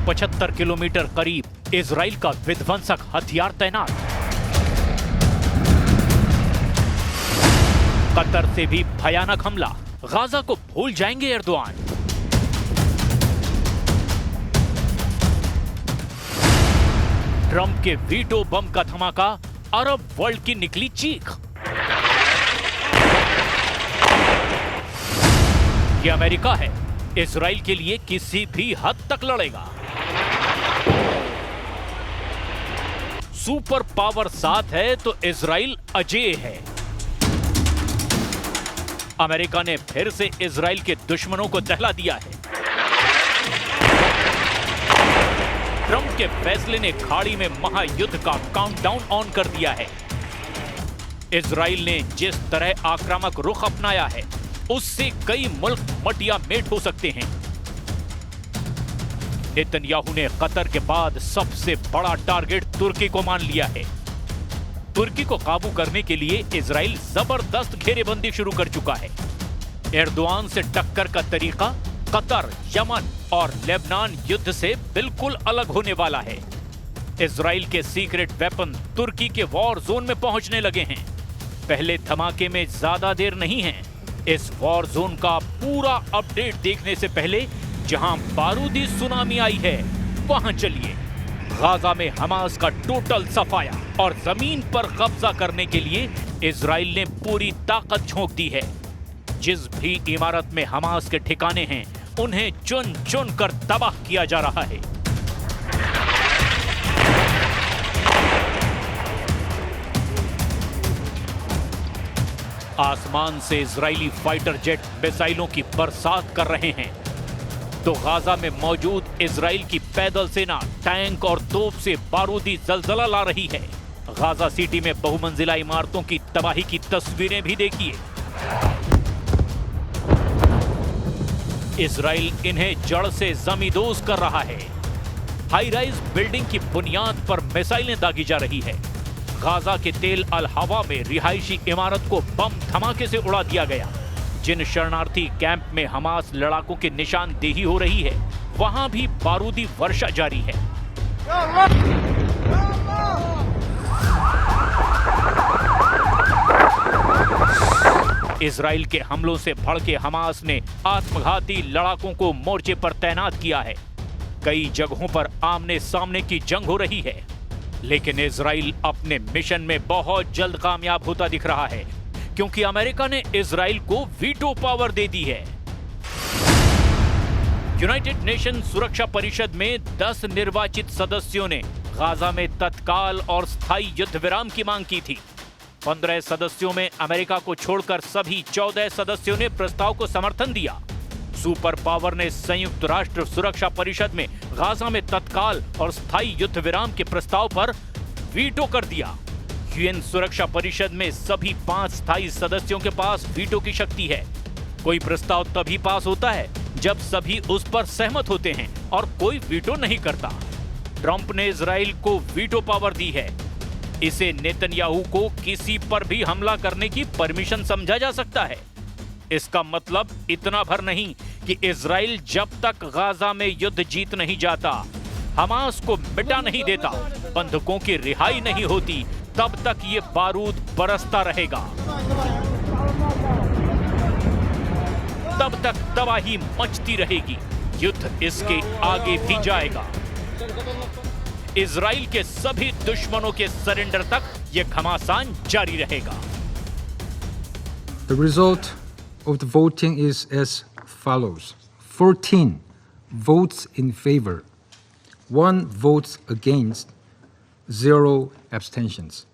175 kilometre करीब Israel का विध्वंसक हथियार तैनात। कतर से भी भयानक हमला, गाजा को भूल जाएंगे एर्दोआन। ट्रंप के वीटो बम का धमाका, अरब वर्ल्ड की निकली चीख। ये अमेरिका है, इजराइल के लिए किसी भी हद तक लड़ेगा। सुपर पावर साथ है तो इजराइल अजेय है। अमेरिका ने फिर से इजराइल के दुश्मनों को दहला दिया है। ट्रंप के फैसले ने खाड़ी में महायुद्ध का काउंटडाउन ऑन कर दिया है। इजराइल ने जिस तरह आक्रामक रुख अपनाया है, उससे कई मुल्क मटिया मेट हो सकते हैं। नेतन्याहू ने कतर के बाद सबसे बड़ा टारगेट तुर्की को मान लिया है। तुर्की को काबू करने के लिए इजराइल जबरदस्त घेरेबंदी शुरू कर चुका है। एर्दोआन से टक्कर का तरीका कतर, यमन और लेबनान युद्ध से बिल्कुल अलग होने वाला है। इजराइल के सीक्रेट वेपन तुर्की के वॉर जोन में पहुंचने लगे हैं। पहले धमाके में ज्यादा देर नहीं है। इस वॉर जोन का पूरा अपडेट देखने से पहले जहां बारूदी सुनामी आई है, वहां चलिए। गाजा में हमास का टोटल सफाया और जमीन पर कब्जा करने के लिए इजराइल ने पूरी ताकत झोंक दी है। जिस भी इमारत में हमास के ठिकाने हैं, उन्हें चुन चुन कर तबाह किया जा रहा है। आसमान से इजरायली फाइटर जेट मिसाइलों की बरसात कर रहे हैं, तो गाजा में मौजूद इजराइल की पैदल सेना टैंक और तोप से बारूदी जलजला ला रही है। गाजा सिटी में बहुमंजिला इमारतों की तबाही की तस्वीरें भी देखिए। इजराइल इन्हें जड़ से जमींदोज कर रहा है। हाई राइज बिल्डिंग की बुनियाद पर मिसाइलें दागी जा रही है। गाजा के तेल अल हवा में रिहायशी इमारत को बम धमाके से उड़ा दिया गया। जिन शरणार्थी कैंप में हमास लड़ाकों की निशानदेही हो रही है, वहां भी बारूदी वर्षा जारी है। इजराइल के हमलों से भड़के हमास ने आत्मघाती लड़ाकों को मोर्चे पर तैनात किया है। कई जगहों पर आमने सामने की जंग हो रही है, लेकिन इजराइल अपने मिशन में बहुत जल्द कामयाब होता दिख रहा है, क्योंकि अमेरिका ने इजराइल को वीटो पावर दे दी है। यूनाइटेड नेशन सुरक्षा परिषद में 10 निर्वाचित सदस्यों ने गाजा में तत्काल और स्थायी युद्ध विराम की मांग की थी। 15 सदस्यों में अमेरिका को छोड़कर सभी 14 सदस्यों ने प्रस्ताव को समर्थन दिया। सुपर पावर ने संयुक्त राष्ट्र सुरक्षा परिषद में गाजा में तत्काल और स्थायी युद्ध विराम के प्रस्ताव पर वीटो कर दिया। यूएन सुरक्षा परिषद में सभी 5 स्थायी सदस्यों के पास वीटो की शक्ति है। कोई प्रस्ताव तभी पास होता है जब सभी उस पर सहमत होते हैं और कोई वीटो नहीं करता। ट्रंप ने इजराइल को वीटो पावर दी है। इसे नेतन्याहू को किसी पर भी हमला करने की परमिशन समझा जा सकता है। इसका मतलब इतना भर नहीं कि इजराइल जब तक गाजा में युद्ध जीत नहीं जाता, हमास को मिटा नहीं देता, बंधकों की रिहाई नहीं होती, तब तक ये बारूद बरसता रहेगा। तब तक तबाही मचती रहेगी। युद्ध इसके आगे भी जाएगा। इजराइल के सभी दुश्मनों के सरेंडर तक यह घमासान जारी रहेगा। The result of the voting is as follows: 14 votes in favor, 1 vote against, 0 abstentions.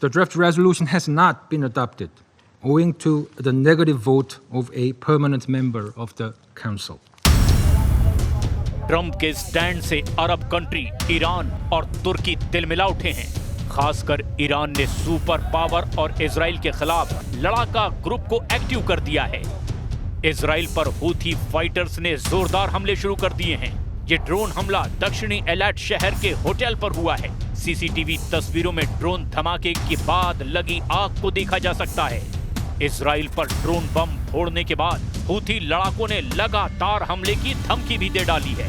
The draft resolution has not been adopted, owing to the negative vote of a permanent member of the Council. Trump के stand से Arab country Iran और तुर्की तिलमिला उठे हैं। खासकर Iran ने super power और Israel के खिलाफ लड़ाका ग्रुप को एक्टिव कर दिया है। इजराइल पर हूथी फाइटर्स ने जोरदार हमले शुरू कर दिए हैं। ये ड्रोन हमला दक्षिणी एलाट शहर के होटल पर हुआ है। सीसीटीवी तस्वीरों में ड्रोन धमाके के बाद लगी आग को देखा जा सकता है। इजराइल पर ड्रोन बम फोड़ने के बाद हूथी लड़ाकों ने लगातार हमले की धमकी भी दे डाली है।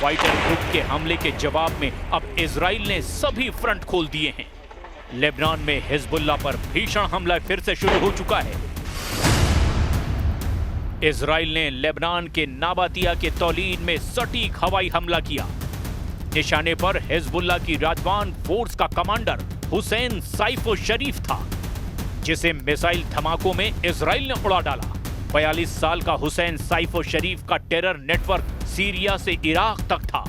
फाइटर ग्रुप के हमले के जवाब में अब इजराइल ने सभी फ्रंट खोल दिए हैं। लेबनान में हिजबुल्लाह पर भीषण हमला फिर से शुरू हो चुका है। इजराइल ने लेबनान के नाबातिया के तौलीन में सटीक हवाई हमला किया। निशाने पर हिजबुल्लाह की राजवान फोर्स का कमांडर हुसैन साइफो शरीफ था, जिसे मिसाइल धमाकों में इजराइल ने उड़ा डाला। 42 साल का हुसैन साइफो शरीफ का टेरर नेटवर्क सीरिया से इराक तक था।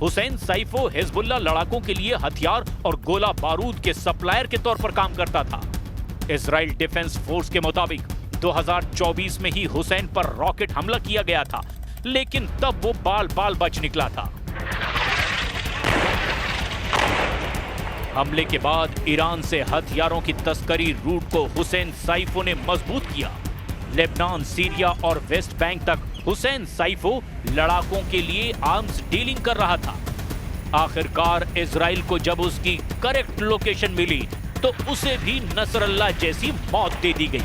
हुसैन साइफो हिजबुल्लाह लड़ाकों के लिए हथियार और गोला बारूद के सप्लायर के तौर पर काम करता था। इजराइल डिफेंस फोर्स के मुताबिक 2024 में ही हुसैन पर रॉकेट हमला किया गया था, लेकिन तब वो बाल बाल बच निकला था। हमले के बाद ईरान से हथियारों की तस्करी रूट को हुसैन साइफो ने मजबूत किया। लेबनान, सीरिया और वेस्ट बैंक तक हुसैन साइफो लड़ाकों के लिए आर्म्स डीलिंग कर रहा था। आखिरकार इजराइल को जब उसकी करेक्ट लोकेशन मिली तो उसे भी नसरल्लाह जैसी मौत दे दी गई।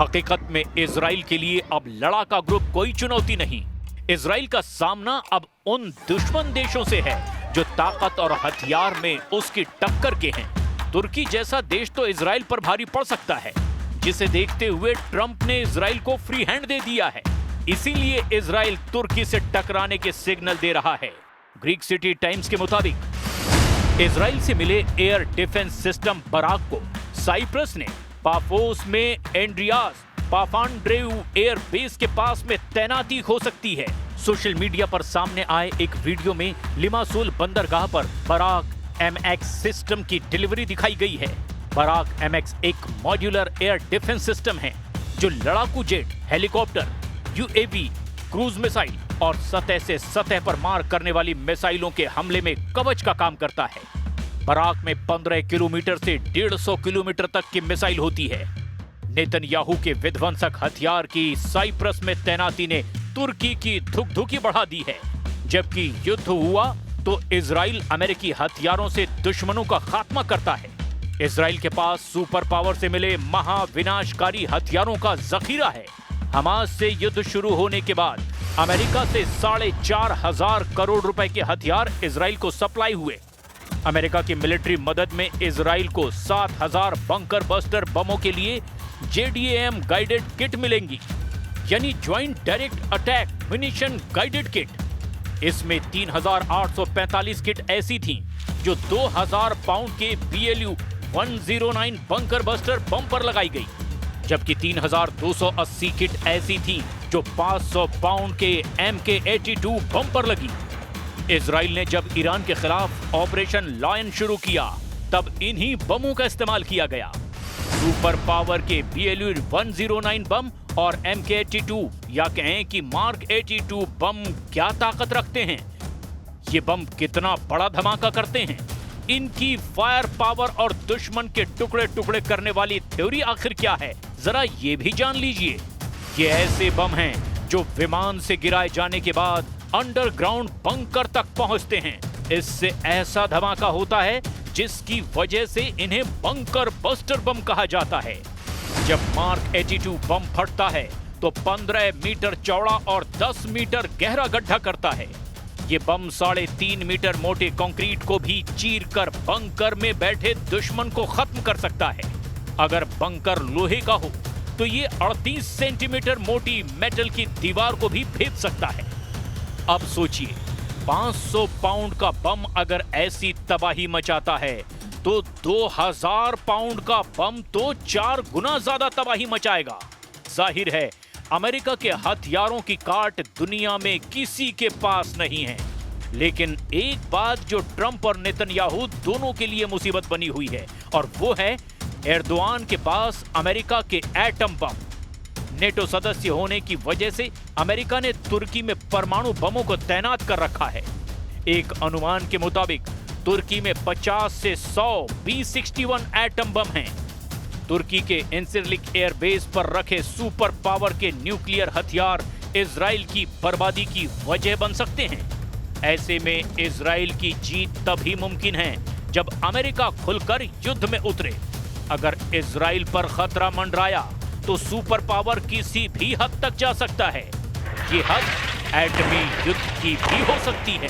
हकीकत में इजराइल के लिए अब लड़ाका ग्रुप कोई चुनौती नहीं। इजराइल का सामना अब उन दुश्मन देशों से है जो ताकत और हथियार में उसकी टक्कर के हैं। तुर्की जैसा देश तो इजराइल पर भारी पड़ सकता है, जिसे देखते हुए ट्रंप ने इजराइल को फ्री हैंड दे दिया है। इसीलिए इजराइल तुर्की से टकराने के सिग्नल दे रहा है। ग्रीक सिटी टाइम्स के मुताबिक इजराइल से मिले एयर डिफेंस सिस्टम बराक को साइप्रस ने पाफोस में एंड्रियास पापांड्रेउ एयर बेस के पास में तैनाती हो सकती है। सोशल मीडिया पर सामने आए एक वीडियो में लिमासोल बंदरगाह पर बराक MX सिस्टम की डिलीवरी दिखाई गई है। बराक MX एक मॉड्यूलर एयर डिफेंस सिस्टम है जो लड़ाकू jet, helicopter, UAV, cruise missile और सतह से सतह पर मार करने वाली मिसाइलों के हमले में कवच का काम करता है। बराक में 15 किलोमीटर से 150 किलोमीटर तक की मिसाइल होती है। नेतन्याहू के विध्वंसक हथियार की साइप्रस में तैनाती ने तुर्की की धुकधुकी बढ़ा दी है। जबकि युद्ध हुआ तो इजराइल अमेरिकी हथियारों से दुश्मनों का खात्मा करता है। इजराइल के पास सुपर पावर से मिले महाविनाशकारी हथियारों का जखीरा है। हमास से युद्ध शुरू होने के बाद अमेरिका से 4,500 करोड़ रुपए के हथियार इजराइल को सप्लाई हुए। अमेरिका की मिलिट्री मदद में इजराइल को 7,000 बंकर बस्टर बमों के लिए JDAM गाइडेड किट मिलेंगी, यानी joint direct attack munition guided kit. इसमें 3,845 किट ऐसी थीं जो 2,000 पाउंड के BLU 109 बंकर बस्टर बम पर लगाई गई, जबकि 3,280 किट ऐसी थीं जो 500 पाउंड के MK-82 बम पर लगी। इजराइल ने जब ईरान के खिलाफ ऑपरेशन लायन शुरू किया तब इन्हीं बमों का इस्तेमाल किया गया। सुपर पावर के BLU 109 बम और MK-82 या कहें कि मार्क 82 बम क्या ताकत रखते हैं, ये बम कितना बड़ा धमाका करते हैं, इनकी फायर पावर और दुश्मन के टुकड़े टुकड़े करने वाली थ्योरी आखिर क्या है, जरा ये भी जान लीजिए। ये ऐसे बम हैं जो विमान से गिराए जाने के बाद अंडरग्राउंड बंकर तक पहुंचते हैं। इससे ऐसा धमाका होता है जिसकी वजह से इन्हें बंकर बस्टर बम कहा जाता है। जब मार्क 82 बम फटता है तो 15 मीटर चौड़ा और 10 मीटर गहरा गड्ढा करता है। ये बम 3.5 मीटर मोटे कंक्रीट को भी चीरकर बंकर में बैठे दुश्मन को खत्म कर सकता है। अगर बंकर लोहे का हो तो ये 38 सेंटीमीटर मोटी मेटल की दीवार को भी भेद सकता है। अब सोचिए, 500 पाउंड का बम अगर ऐसी तबाही मचाता है तो 2000 पाउंड का बम तो 4 गुना ज्यादा तबाही मचाएगा। जाहिर है अमेरिका के हथियारों की काट दुनिया में किसी के पास नहीं है। लेकिन एक बात जो ट्रंप और नेतन्याहू दोनों के लिए मुसीबत बनी हुई है, और वो है एर्दोआन के पास अमेरिका के एटम बम। नेटो सदस्य होने की वजह से अमेरिका ने तुर्की में परमाणु बमों को तैनात कर रखा है। एक अनुमान के मुताबिक तुर्की में 50 से 100 B-61 एटम बम हैं। तुर्की के इंसिरलिक एयरबेस पर रखे सुपर पावर के न्यूक्लियर हथियार इजराइल की बर्बादी की वजह बन सकते हैं। ऐसे में इजराइल की जीत तभी मुमकिन है जब अमेरिका खुलकर युद्ध में उतरे। अगर इजराइल पर खतरा मंडराया तो सुपर पावर किसी भी हद तक जा सकता है। ये हद एटमी युद्ध की भी हो सकती है।